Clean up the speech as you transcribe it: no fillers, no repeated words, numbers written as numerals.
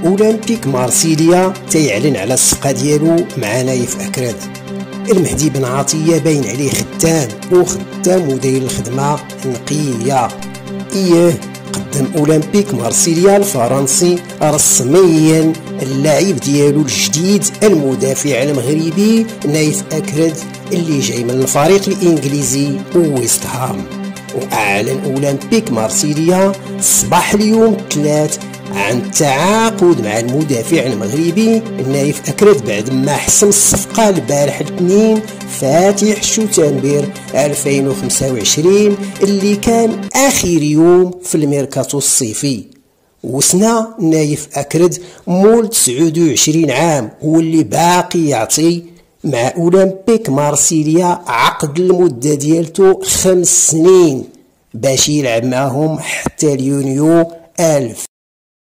أولمبيك مارسيليا تيعلن على الصفقة ديالو مع نايف أكراد. المهدي بن عطية باين عليه خدام وداير الخدمة نقية. قدم أولمبيك مارسيليا الفرنسي رسميا اللاعب ديالو الجديد المدافع المغربي نايف أكراد اللي جاي من الفريق الإنجليزي ويست هام. وأعلن أولمبيك مارسيليا صباح اليوم الثلاث عن التعاقد مع المدافع المغربي نايف أكراد بعد ما حسم الصفقة البارح الاثنين فاتح شتنبر 2025 اللي كان آخر يوم في الميركاتو الصيفي. وسنا نايف أكراد مول 29 عام هو اللي باقي يعطي مع أولمبيك مارسيليا عقد المدة ديالته 5 سنين باش يلعب معهم حتى اليونيو 1000.